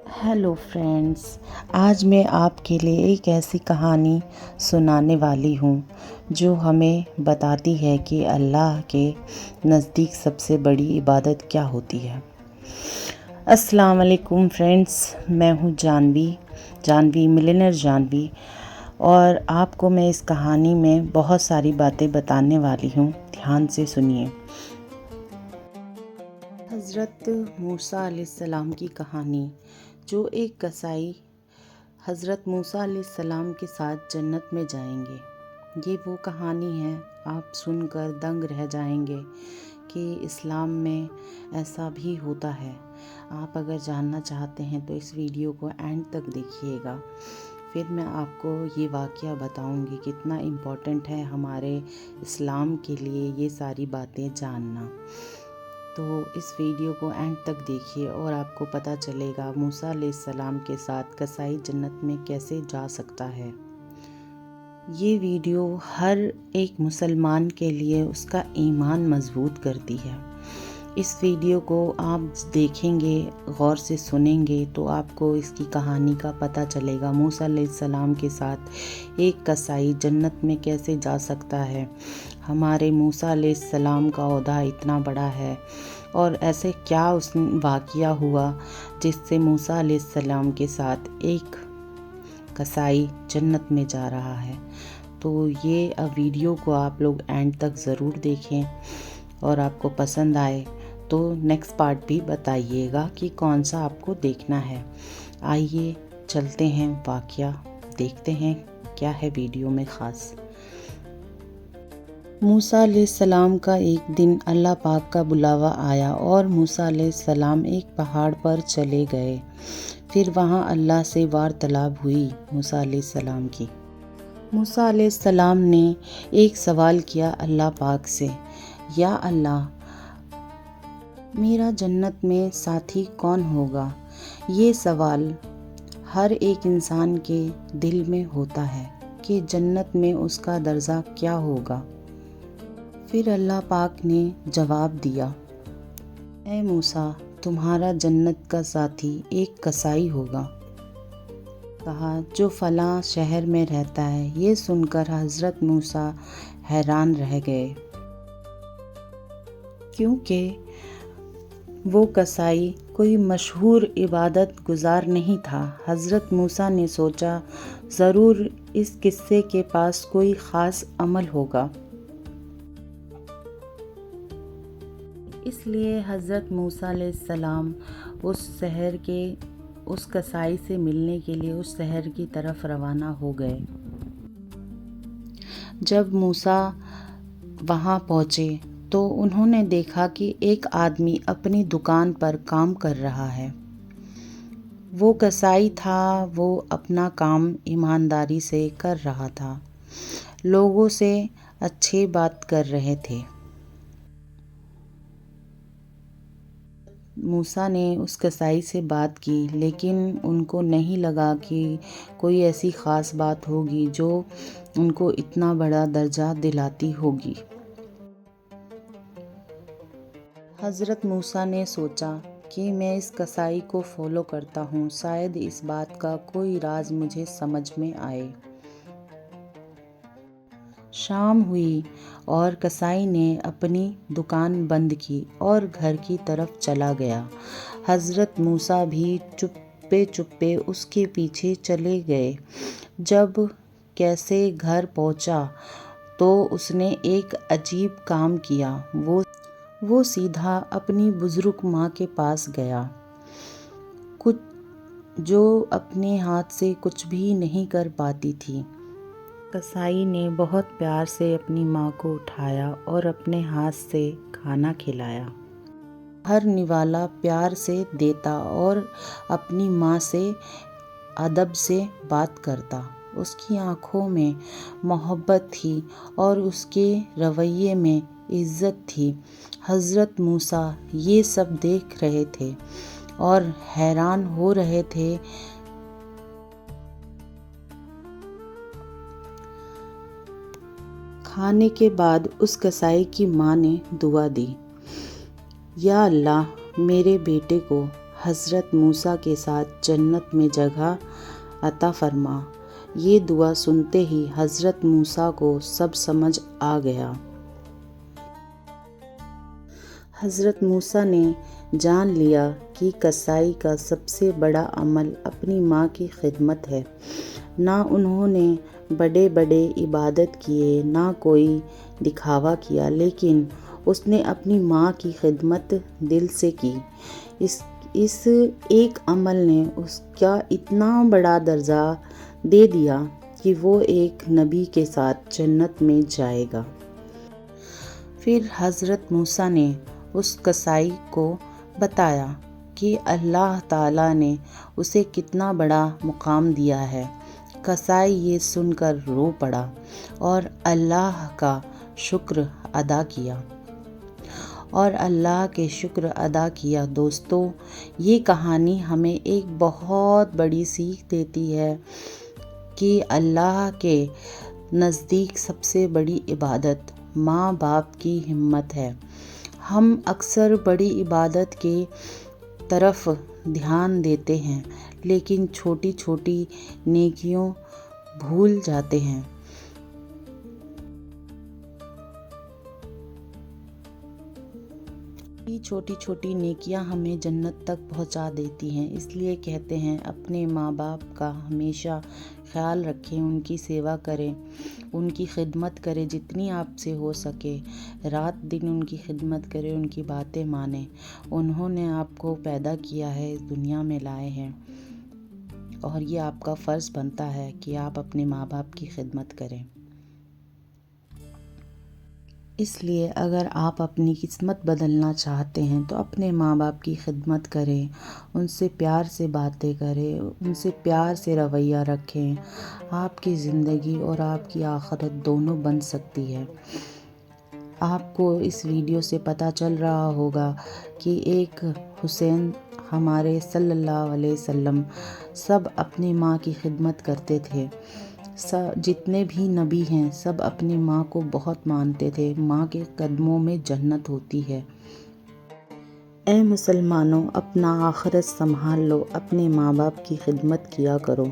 Hello friends, आज मैं आपके लिए एक ऐसी कहानी सुनाने वाली हूँ जो हमें बताती है कि अल्लाह के नज़दीक सबसे बड़ी इबादत क्या होती है। अस्सलाम वालेकुम फ्रेंड्स, मैं हूँ जानवी मिलियनेयर जानवी, और आपको मैं इस कहानी में बहुत सारी बातें बताने वाली हूँ। ध्यान से सुनिए। हज़रत मूसा अलैहिस्सलाम की कहानी, जो एक कसाई हज़रत मूसा अलैहिस्सलाम के साथ जन्नत में जाएंगे। ये वो कहानी है, आप सुनकर दंग रह जाएंगे कि इस्लाम में ऐसा भी होता है। आप अगर जानना चाहते हैं तो इस वीडियो को एंड तक देखिएगा। फिर मैं आपको ये वाक़या बताऊंगी कितना इम्पोर्टेंट है हमारे इस्लाम के लिए ये सारी बातें जानना। तो इस वीडियो को एंड तक देखिए और आपको पता चलेगा मूसा अलैहिस्सलाम के साथ कसाई जन्नत में कैसे जा सकता है। ये वीडियो हर एक मुसलमान के लिए उसका ईमान मजबूत करती है। इस वीडियो को आप देखेंगे, गौर से सुनेंगे तो आपको इसकी कहानी का पता चलेगा। मूसा अलैहिस्सलाम के साथ एक कसाई जन्नत में कैसे जा सकता है। हमारे मूसा अलैहिस्सलाम का ओहदा इतना बड़ा है और ऐसे क्या उस वाक़या हुआ जिससे मूसा अलैहिस्सलाम के साथ एक कसाई जन्नत में जा रहा है। तो ये वीडियो को आप लोग एंड तक ज़रूर देखें और आपको पसंद आए तो नेक्स्ट पार्ट भी बताइएगा कि कौन सा आपको देखना है। आइए चलते हैं, वाक़या देखते हैं क्या है वीडियो में ख़ास। मूसा अलैहिस्सलाम का एक दिन अल्लाह पाक का बुलावा आया और मूसा अलैहिस्सलाम एक पहाड़ पर चले गए। फिर वहाँ अल्लाह से वार्तालाप हुई मूसा अलैहिस्सलाम की। मूसा अलैहिस्सलाम ने एक सवाल किया अल्लाह पाक से, या अल्लाह, मेरा जन्नत में साथी कौन होगा? ये सवाल हर एक इंसान के दिल में होता है कि जन्नत में उसका दर्जा क्या होगा। फिर अल्लाह पाक ने जवाब दिया, ऐ मूसा, तुम्हारा जन्नत का साथी एक कसाई होगा। कहा, जो फलां शहर में रहता है। ये सुनकर हज़रत मूसा हैरान रह गए, क्योंकि वो कसाई कोई मशहूर इबादत गुजार नहीं था। हज़रत मूसा ने सोचा, ज़रूर इस किस्से के पास कोई ख़ास अमल होगा। इसलिए हज़रत मूसा अलैहिस्सलाम उस शहर के उस कसाई से मिलने के लिए उस शहर की तरफ रवाना हो गए। जब मूसा वहाँ पहुँचे तो उन्होंने देखा कि एक आदमी अपनी दुकान पर काम कर रहा है। वो कसाई था, वो अपना काम ईमानदारी से कर रहा था, लोगों से अच्छी बात कर रहे थे। मूसा ने उस कसाई से बात की, लेकिन उनको नहीं लगा कि कोई ऐसी ख़ास बात होगी जो उनको इतना बड़ा दर्जा दिलाती होगी। हज़रत मूसा ने सोचा कि मैं इस कसाई को फॉलो करता हूँ, शायद इस बात का कोई राज मुझे समझ में आए। शाम हुई और कसाई ने अपनी दुकान बंद की और घर की तरफ चला गया। हज़रत मूसा भी चुप्पे चुप्पे उसके पीछे चले गए। जब कैसे घर पहुंचा तो उसने एक अजीब काम किया। वो सीधा अपनी बुज़ुर्ग माँ के पास गया, कुछ जो अपने हाथ से कुछ भी नहीं कर पाती थी। कसाई ने बहुत प्यार से अपनी माँ को उठाया और अपने हाथ से खाना खिलाया। हर निवाला प्यार से देता और अपनी माँ से अदब से बात करता। उसकी आँखों में मोहब्बत थी और उसके रवैये में इज़्ज़त थी। हज़रत मूसा ये सब देख रहे थे और हैरान हो रहे थे। खाने के बाद उस कसाई की माँ ने दुआ दी, या अल्लाह, मेरे बेटे को حضرت موسیٰ کے ساتھ جنت میں جگہ عطا فرما۔ یہ دعا سنتے ہی حضرت موسیٰ کو سب سمجھ آ گیا۔ حضرت موسیٰ نے جان لیا کہ کسائی کا سب سے بڑا عمل اپنی ماں کی خدمت ہے۔ نہ انہوں نے بڑے بڑے عبادت کیے، نہ کوئی دکھاوا کیا، لیکن اس نے اپنی ماں کی خدمت دل سے کی۔ اس ایک عمل نے اس کا اتنا بڑا درجہ دے دیا کہ وہ ایک نبی کے ساتھ جنت میں جائے گا۔ پھر حضرت موسیٰ نے اس کسائی کو بتایا کہ اللہ تعالیٰ نے اسے کتنا بڑا مقام دیا ہے۔ کسائی یہ سن کر رو پڑا اور اللہ کا شکر ادا کیا۔ دوستو، یہ کہانی ہمیں ایک بہت بڑی سیکھ دیتی ہے کہ اللہ کے نزدیک سب سے بڑی عبادت ماں باپ کی خدمت ہے۔ ہم اکثر بڑی عبادت کی طرف دھیان دیتے ہیں، لیکن چھوٹی چھوٹی نیکیوں بھول جاتے ہیں۔ یہ چھوٹی چھوٹی نیکیاں ہمیں جنت تک پہنچا دیتی ہیں۔ اس لیے کہتے ہیں اپنے ماں باپ کا ہمیشہ خیال رکھیں، ان کی سیوا کریں، ان کی خدمت کریں جتنی آپ سے ہو سکے۔ رات دن ان کی خدمت کریں، ان کی باتیں مانیں۔ انہوں نے آپ کو پیدا کیا ہے، اس دنیا میں لائے ہیں، اور یہ آپ کا فرض بنتا ہے کہ آپ اپنے ماں باپ کی خدمت کریں۔ اس لیے اگر آپ اپنی قسمت بدلنا چاہتے ہیں تو اپنے ماں باپ کی خدمت کریں، ان سے پیار سے باتیں کریں، ان سے پیار سے رویہ رکھیں۔ آپ کی زندگی اور آپ کی آخرت دونوں بن سکتی ہے۔ آپ کو اس ویڈیو سے پتہ چل رہا ہوگا کہ ایک حسین ہمارے صلی اللہ علیہ وسلم سب اپنی ماں کی خدمت کرتے تھے۔ جتنے بھی نبی ہیں سب اپنی ماں کو بہت مانتے تھے۔ ماں کے قدموں میں جنت ہوتی ہے۔ اے مسلمانوں، اپنا آخرت سنبھال لو، اپنے ماں باپ کی خدمت کیا کرو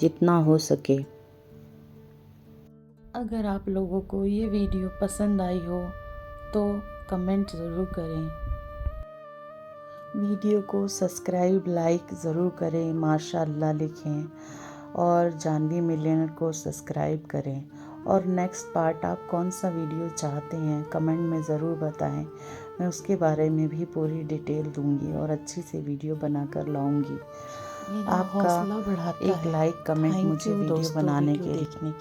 جتنا ہو سکے۔ اگر آپ لوگوں کو یہ ویڈیو پسند آئی ہو تو کمنٹ ضرور کریں، ویڈیو کو سبسکرائب لائک ضرور کریں، ماشاءاللہ لکھیں، اور جانوی ملینر کو سبسکرائب کریں۔ اور نیکسٹ پارٹ آپ کون سا ویڈیو چاہتے ہیں کمنٹ میں ضرور بتائیں، میں اس کے بارے میں بھی پوری ڈیٹیل دوں گی اور اچھی سے ویڈیو بنا کر لاؤں گی۔ آپ کا ایک لائک کمنٹ مجھے ویڈیو بنانے کے لیے